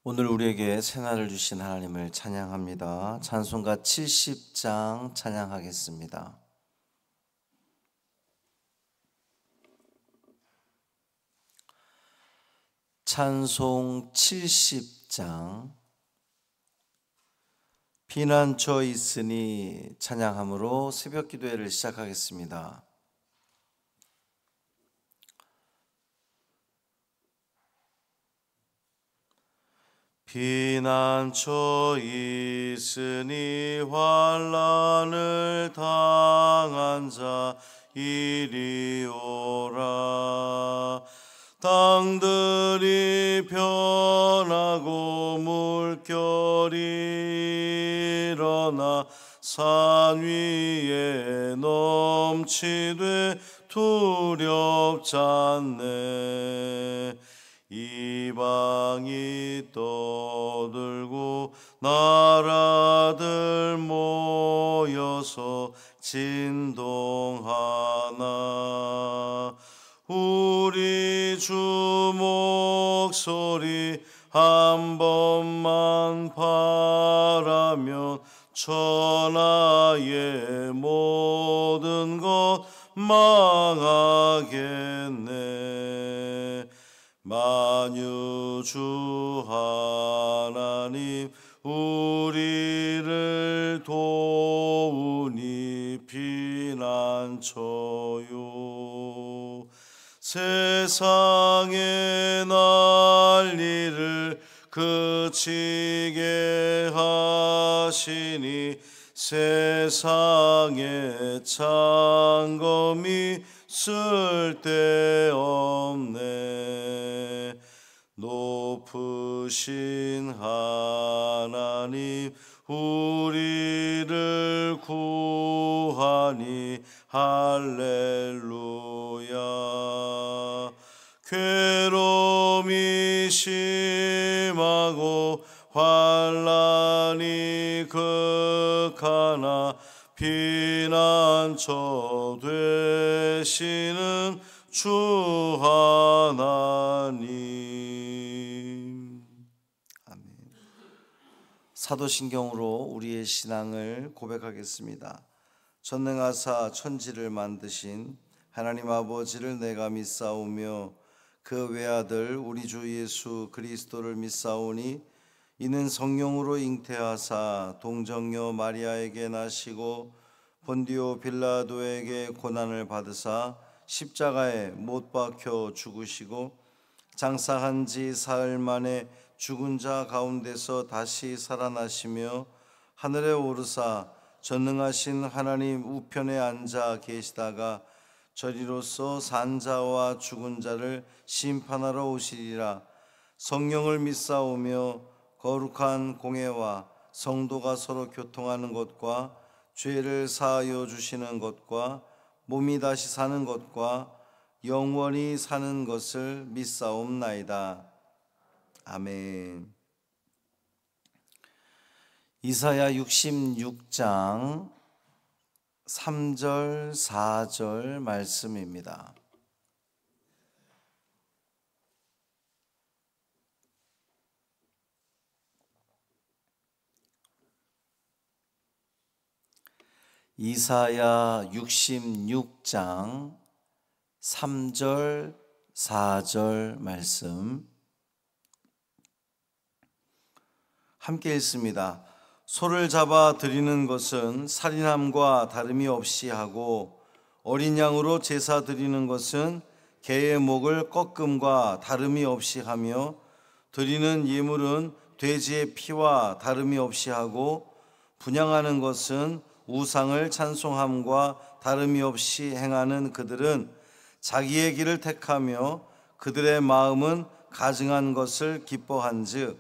오늘 우리에게 새날을 주신 하나님을 찬양합니다. 찬송가 70장 찬양하겠습니다. 찬송 70장. 피난처 있으니 찬양함으로 새벽 기도회를 시작하겠습니다. 피난처 있으니 환난을 당한 자 이리 오라. 땅들이 변하고 물결이 일어나 산 위에 넘치되 두렵지 않네. 이방이 떠들고 나라들 모여서 진동하나. 우리 주 목소리 한 번만 바라면 천하의 모든 것 망하겠네. 만유주 하나님 우리를 도우니 피난처요. 세상의 난리를 그치게 하시니 세상의 창검이 쓸데없네. 높으신 하나님 우리를 구하니 할렐루야. 괴로움이 심하고 환난이 극하나 피난처 되시는 주 하나님. 아멘. 사도신경으로 우리의 신앙을 고백하겠습니다. 전능하사 천지를 만드신 하나님 아버지를 내가 믿사오며 그 외아들 우리 주 예수 그리스도를 믿사오니 이는 성령으로 잉태하사 동정녀 마리아에게 나시고 본디오 빌라도에게 고난을 받으사 십자가에 못 박혀 죽으시고 장사한 지 사흘 만에 죽은 자 가운데서 다시 살아나시며 하늘에 오르사 전능하신 하나님 우편에 앉아 계시다가 저리로서 산 자와 죽은 자를 심판하러 오시리라. 성령을 믿사오며 거룩한 공회와 성도가 서로 교통하는 것과 죄를 사하여 주시는 것과 몸이 다시 사는 것과 영원히 사는 것을 믿사옵나이다. 아멘. 이사야 66장 3절 4절 말씀입니다. 이사야 66장 3절 4절 말씀 함께 읽습니다. 소를 잡아 드리는 것은 살인함과 다름이 없이 하고 어린 양으로 제사 드리는 것은 개의 목을 꺾음과 다름이 없이 하며 드리는 예물은 돼지의 피와 다름이 없이 하고 분향하는 것은 우상을 찬송함과 다름이 없이 행하는 그들은 자기의 길을 택하며 그들의 마음은 가증한 것을 기뻐한즉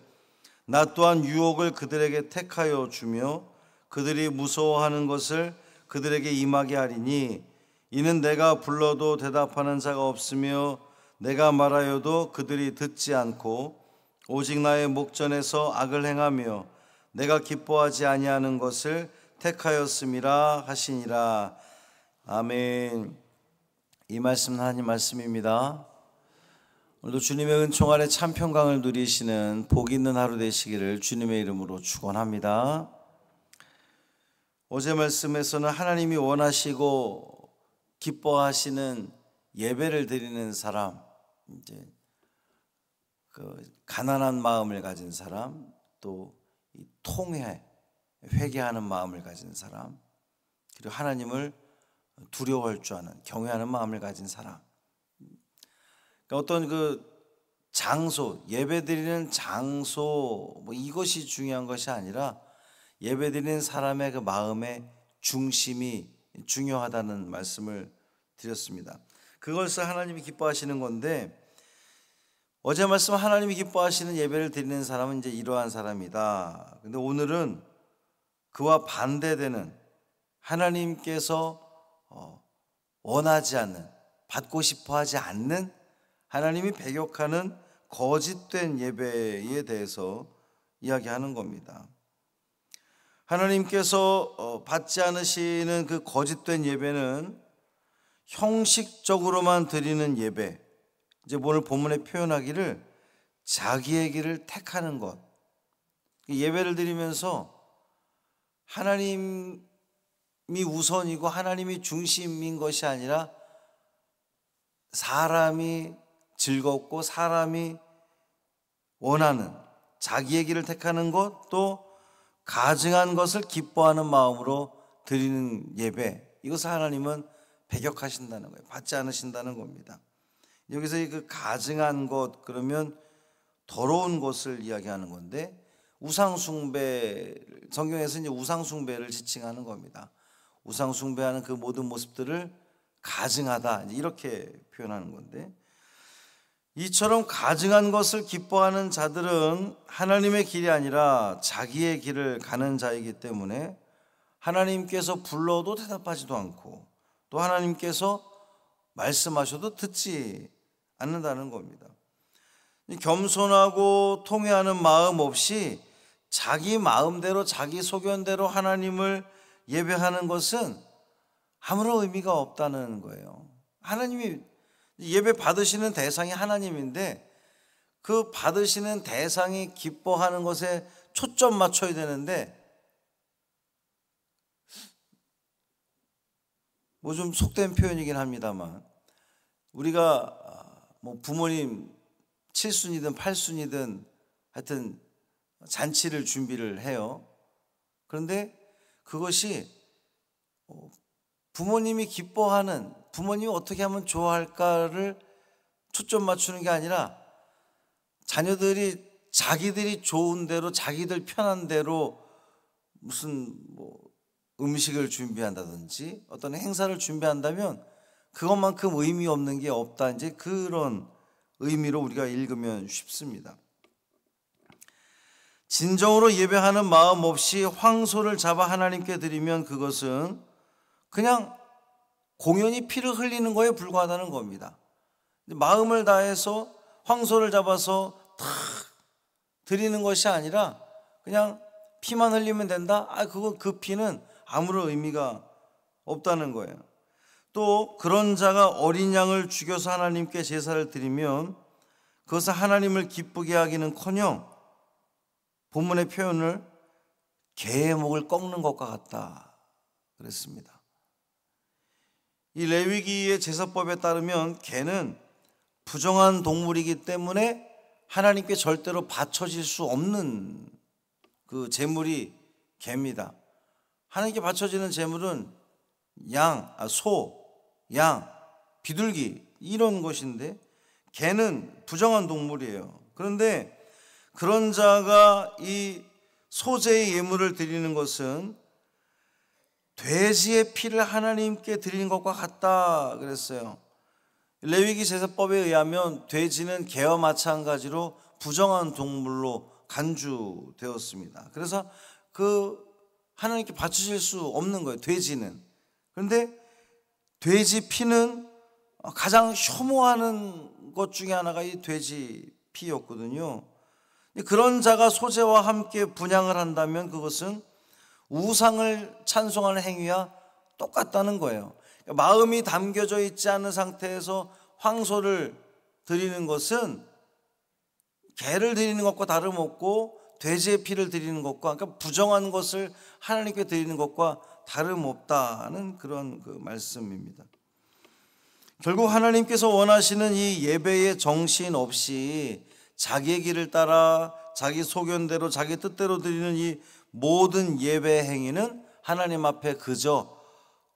나 또한 유혹을 그들에게 택하여 주며 그들이 무서워하는 것을 그들에게 임하게 하리니 이는 내가 불러도 대답하는 자가 없으며 내가 말하여도 그들이 듣지 않고 오직 나의 목전에서 악을 행하며 내가 기뻐하지 아니하는 것을 택하였음이라 하시니라. 아멘. 이 말씀은 하나님 말씀입니다. 오늘도 주님의 은총 아래 참 평강을 누리시는 복 있는 하루 되시기를 주님의 이름으로 축원합니다. 어제 말씀에서는 하나님이 원하시고 기뻐하시는 예배를 드리는 사람, 이제 그 가난한 마음을 가진 사람, 또 통회, 회개하는 마음을 가진 사람, 그리고 하나님을 두려워할 줄 아는 경외하는 마음을 가진 사람. 그러니까 어떤 그 장소, 예배드리는 장소, 뭐 이것이 중요한 것이 아니라 예배드리는 사람의 그 마음의 중심이 중요하다는 말씀을 드렸습니다. 그것을 하나님이 기뻐하시는 건데, 어제 말씀 하나님이 기뻐하시는 예배를 드리는 사람은 이제 이러한 사람이다. 근데 오늘은 그와 반대되는 하나님께서 원하지 않는, 받고 싶어 하지 않는, 하나님이 배격하는 거짓된 예배에 대해서 이야기하는 겁니다. 하나님께서 받지 않으시는 그 거짓된 예배는 형식적으로만 드리는 예배, 이제 오늘 본문에 표현하기를 자기의 길을 택하는 것, 예배를 드리면서 하나님이 우선이고 하나님이 중심인 것이 아니라 사람이 즐겁고 사람이 원하는 자기의 길을 택하는 것, 또 가증한 것을 기뻐하는 마음으로 드리는 예배, 이것을 하나님은 배격하신다는 거예요. 받지 않으신다는 겁니다. 여기서 그 가증한 것, 그러면 더러운 것을 이야기하는 건데, 우상숭배, 성경에서 이제 우상숭배를 지칭하는 겁니다. 우상숭배하는 그 모든 모습들을 가증하다, 이렇게 표현하는 건데, 이처럼 가증한 것을 기뻐하는 자들은 하나님의 길이 아니라 자기의 길을 가는 자이기 때문에 하나님께서 불러도 대답하지도 않고, 또 하나님께서 말씀하셔도 듣지 않는다는 겁니다. 겸손하고 통회하는 마음 없이 자기 마음대로 자기 소견대로 하나님을 예배하는 것은 아무런 의미가 없다는 거예요. 하나님이 예배 받으시는 대상이 하나님인데, 그 받으시는 대상이 기뻐하는 것에 초점 맞춰야 되는데, 뭐 좀 속된 표현이긴 합니다만, 우리가 뭐 부모님 7순이든 8순이든 하여튼 잔치를 준비를 해요. 그런데 그것이 부모님이 기뻐하는, 부모님이 어떻게 하면 좋아할까를 초점 맞추는 게 아니라 자녀들이 자기들이 좋은 대로, 자기들 편한 대로 무슨 뭐 음식을 준비한다든지 어떤 행사를 준비한다면 그것만큼 의미 없는 게 없다, 이제 그런 의미로 우리가 읽으면 쉽습니다. 진정으로 예배하는 마음 없이 황소를 잡아 하나님께 드리면 그것은 그냥 공연히 피를 흘리는 거에 불과하다는 겁니다. 마음을 다해서 황소를 잡아서 탁 드리는 것이 아니라 그냥 피만 흘리면 된다? 그 피는 아무런 의미가 없다는 거예요. 또 그런 자가 어린 양을 죽여서 하나님께 제사를 드리면 그것은 하나님을 기쁘게 하기는커녕 본문의 표현을 개의 목을 꺾는 것과 같다 그랬습니다. 이 레위기의 제사법에 따르면 개는 부정한 동물이기 때문에 하나님께 절대로 바쳐질 수 없는 그 제물이 개입니다. 하나님께 바쳐지는 제물은 소, 양, 비둘기 이런 것인데 개는 부정한 동물이에요. 그런데 그런 자가 이 소제의 예물을 드리는 것은 돼지의 피를 하나님께 드리는 것과 같다 그랬어요. 레위기 제사법에 의하면 돼지는 개와 마찬가지로 부정한 동물로 간주되었습니다. 그래서 그 하나님께 바치실 수 없는 거예요, 돼지는. 그런데 돼지 피는 가장 혐오하는 것 중에 하나가 이 돼지 피였거든요. 그런 자가 소제와 함께 분향을 한다면 그것은 우상을 찬송하는 행위와 똑같다는 거예요. 마음이 담겨져 있지 않은 상태에서 황소를 드리는 것은 개를 드리는 것과 다름없고 돼지의 피를 드리는 것과, 그러니까 부정한 것을 하나님께 드리는 것과 다름없다는 그런 그 말씀입니다. 결국 하나님께서 원하시는 이 예배의 정신 없이 자기의 길을 따라 자기 소견대로 자기 뜻대로 드리는 이 모든 예배 행위는 하나님 앞에 그저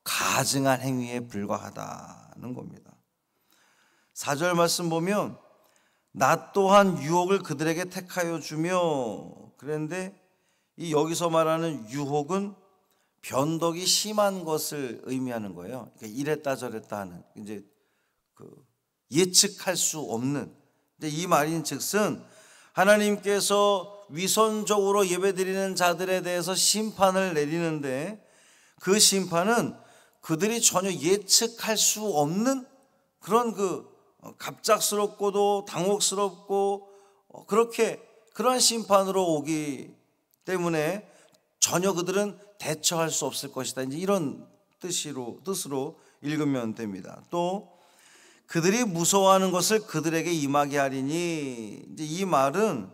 가증한 행위에 불과하다는 겁니다. 4절 말씀 보면 나 또한 유혹을 그들에게 택하여 주며, 그런데 이 여기서 말하는 유혹은 변덕이 심한 것을 의미하는 거예요. 그러니까 이랬다 저랬다 하는, 이제 그 예측할 수 없는. 근데 이 말인즉슨 하나님께서 위선적으로 예배드리는 자들에 대해서 심판을 내리는데, 그 심판은 그들이 전혀 예측할 수 없는 그런 갑작스럽고도 당혹스럽고 그러한 심판으로 오기 때문에 전혀 그들은 대처할 수 없을 것이다. 이제 이런 뜻으로 읽으면 됩니다. 또 그들이 무서워하는 것을 그들에게 임하게 하리니, 이제 이 말은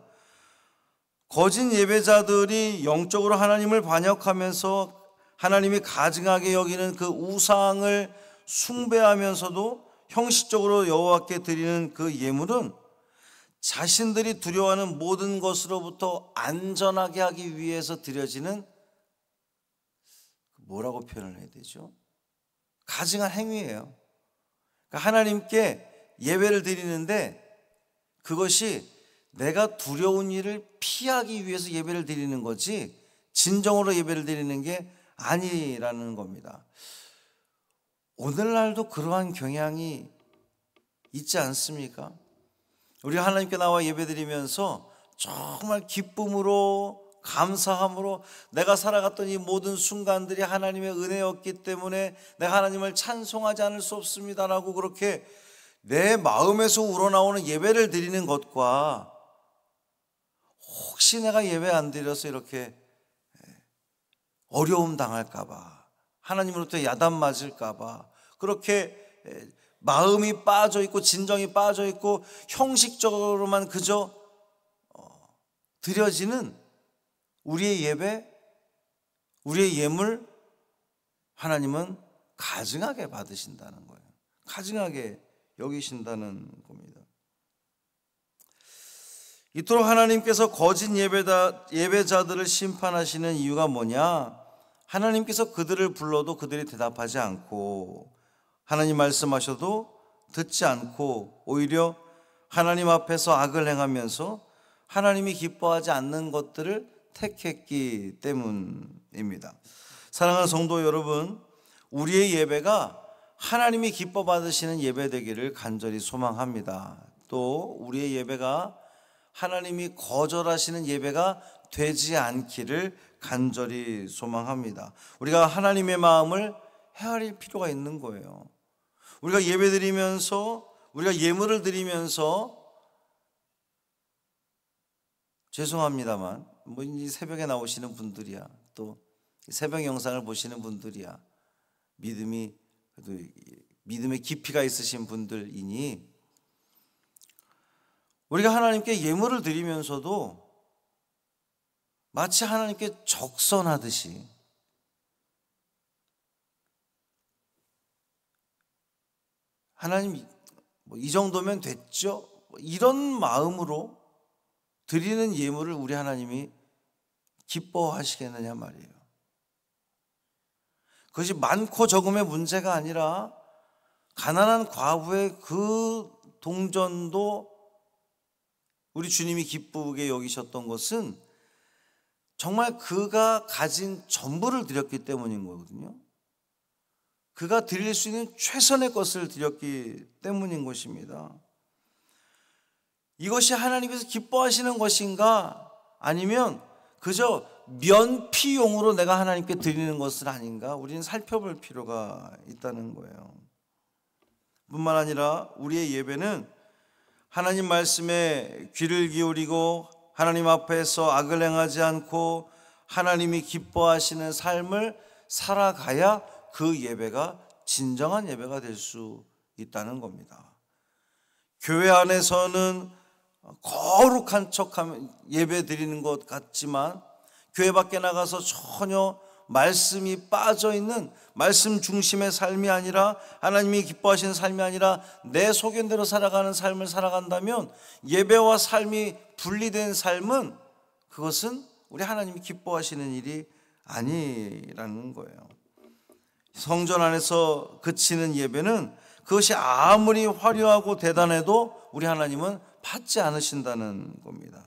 거짓 예배자들이 영적으로 하나님을 반역하면서 하나님이 가증하게 여기는 그 우상을 숭배하면서도 형식적으로 여호와께 드리는 그 예물은 자신들이 두려워하는 모든 것으로부터 안전하게 하기 위해서 드려지는, 뭐라고 표현을 해야 되죠? 가증한 행위예요. 그러니까 하나님께 예배를 드리는데 그것이 내가 두려운 일을 피하기 위해서 예배를 드리는 거지 진정으로 예배를 드리는 게 아니라는 겁니다. 오늘날도 그러한 경향이 있지 않습니까? 우리가 하나님께 나와 예배드리면서 정말 기쁨으로, 감사함으로 내가 살아갔던 이 모든 순간들이 하나님의 은혜였기 때문에 내가 하나님을 찬송하지 않을 수 없습니다라고 그렇게 내 마음에서 우러나오는 예배를 드리는 것과, 혹시 내가 예배 안 드려서 이렇게 어려움 당할까봐, 하나님으로부터 야단 맞을까봐 그렇게 마음이 빠져 있고 진정이 빠져 있고 형식적으로만 그저 드려지는 우리의 예배, 우리의 예물, 하나님은 가증하게 받으신다는 거예요. 가증하게 여기신다는 겁니다. 이토록 하나님께서 거짓 예배자들을 심판하시는 이유가 뭐냐? 하나님께서 그들을 불러도 그들이 대답하지 않고, 하나님 말씀하셔도 듣지 않고, 오히려 하나님 앞에서 악을 행하면서 하나님이 기뻐하지 않는 것들을 택했기 때문입니다. 사랑하는 성도 여러분, 우리의 예배가 하나님이 기뻐 받으시는 예배 되기를 간절히 소망합니다. 또 우리의 예배가 하나님이 거절하시는 예배가 되지 않기를 간절히 소망합니다. 우리가 하나님의 마음을 헤아릴 필요가 있는 거예요. 우리가 예배드리면서, 우리가 예물을 드리면서, 죄송합니다만 이 새벽에 나오시는 분들이야, 또 새벽 영상을 보시는 분들이야, 믿음의 깊이가 있으신 분들이니, 우리가 하나님께 예물을 드리면서도 마치 하나님께 적선하듯이 하나님 이 정도면 됐죠? 이런 마음으로 드리는 예물을 우리 하나님이 기뻐하시겠느냐 말이에요. 그것이 많고 적음의 문제가 아니라 가난한 과부의 그 동전도 우리 주님이 기쁘게 여기셨던 것은 정말 그가 가진 전부를 드렸기 때문인 거거든요. 그가 드릴 수 있는 최선의 것을 드렸기 때문인 것입니다. 이것이 하나님께서 기뻐하시는 것인가, 아니면 그저 면피용으로 내가 하나님께 드리는 것은 아닌가, 우리는 살펴볼 필요가 있다는 거예요. 뿐만 아니라 우리의 예배는 하나님 말씀에 귀를 기울이고 하나님 앞에서 악을 행하지 않고 하나님이 기뻐하시는 삶을 살아가야 그 예배가 진정한 예배가 될 수 있다는 겁니다. 교회 안에서는 거룩한 척하면 예배 드리는 것 같지만 교회 밖에 나가서 전혀 말씀이 빠져있는 말씀 중심의 삶이 아니라 하나님이 기뻐하시는 삶이 아니라 내 소견대로 살아가는 삶을 살아간다면 예배와 삶이 분리된 삶은 그것은 우리 하나님이 기뻐하시는 일이 아니라는 거예요. 성전 안에서 그치는 예배는 그것이 아무리 화려하고 대단해도 우리 하나님은 받지 않으신다는 겁니다.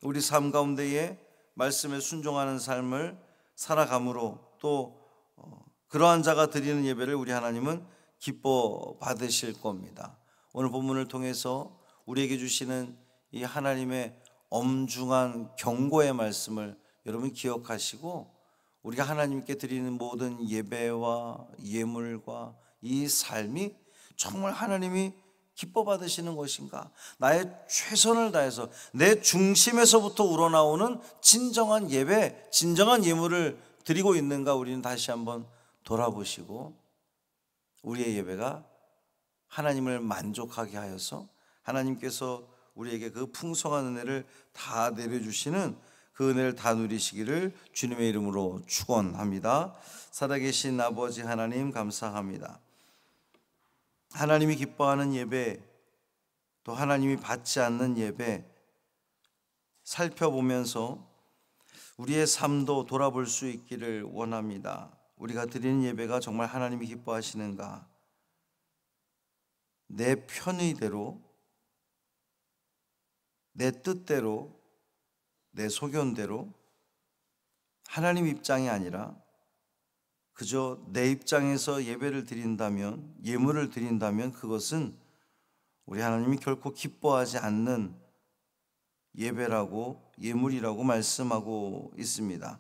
우리 삶 가운데에 말씀에 순종하는 삶을 살아감으로 또 그러한 자가 드리는 예배를 우리 하나님은 기뻐 받으실 겁니다. 오늘 본문을 통해서 우리에게 주시는 이 하나님의 엄중한 경고의 말씀을 여러분 기억하시고 우리가 하나님께 드리는 모든 예배와 예물과 이 삶이 정말 하나님이 기뻐 받으시는 것인가? 나의 최선을 다해서 내 중심에서부터 우러나오는 진정한 예배, 진정한 예물을 드리고 있는가? 우리는 다시 한번 돌아보시고 우리의 예배가 하나님을 만족하게 하여서 하나님께서 우리에게 그 풍성한 은혜를 다 내려주시는 그 은혜를 다 누리시기를 주님의 이름으로 축원합니다. 살아계신 아버지 하나님 감사합니다. 하나님이 기뻐하는 예배, 또 하나님이 받지 않는 예배 살펴보면서 우리의 삶도 돌아볼 수 있기를 원합니다. 우리가 드리는 예배가 정말 하나님이 기뻐하시는가? 내 편의대로, 내 뜻대로, 내 소견대로 하나님 입장이 아니라 그저 내 입장에서 예배를 드린다면, 예물을 드린다면 그것은 우리 하나님이 결코 기뻐하지 않는 예배라고, 예물이라고 말씀하고 있습니다.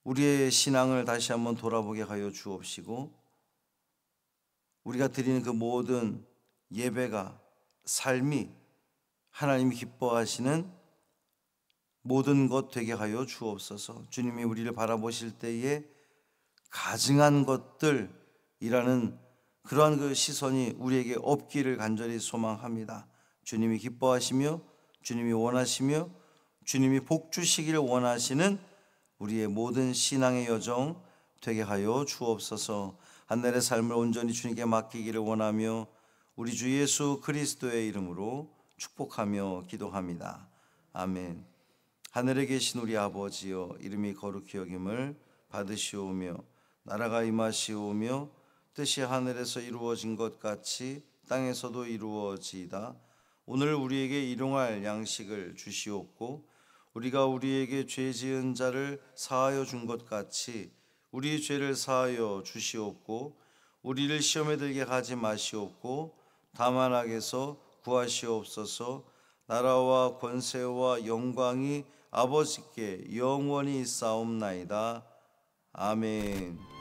우리의 신앙을 다시 한번 돌아보게 하여 주옵시고 우리가 드리는 그 모든 예배가, 삶이 하나님이 기뻐하시는 모든 것 되게 하여 주옵소서. 주님이 우리를 바라보실 때에 가증한 것들이라는 그러한 그 시선이 우리에게 없기를 간절히 소망합니다. 주님이 기뻐하시며 주님이 원하시며 주님이 복 주시기를 원하시는 우리의 모든 신앙의 여정 되게 하여 주옵소서. 한 날의 삶을 온전히 주님께 맡기기를 원하며 우리 주 예수 그리스도의 이름으로 축복하며 기도합니다. 아멘. 하늘에 계신 우리 아버지여, 이름이 거룩히 여김을 받으시오며 나라가 임하시오며 뜻이 하늘에서 이루어진 것 같이 땅에서도 이루어지이다. 오늘 우리에게 일용할 양식을 주시옵고 우리가 우리에게 죄 지은 자를 사하여 준 것 같이 우리 죄를 사하여 주시옵고 우리를 시험에 들게 하지 마시옵고 다만 악에서 구하시옵소서. 나라와 권세와 영광이 아버지께 영원히 있사옵나이다. 아멘.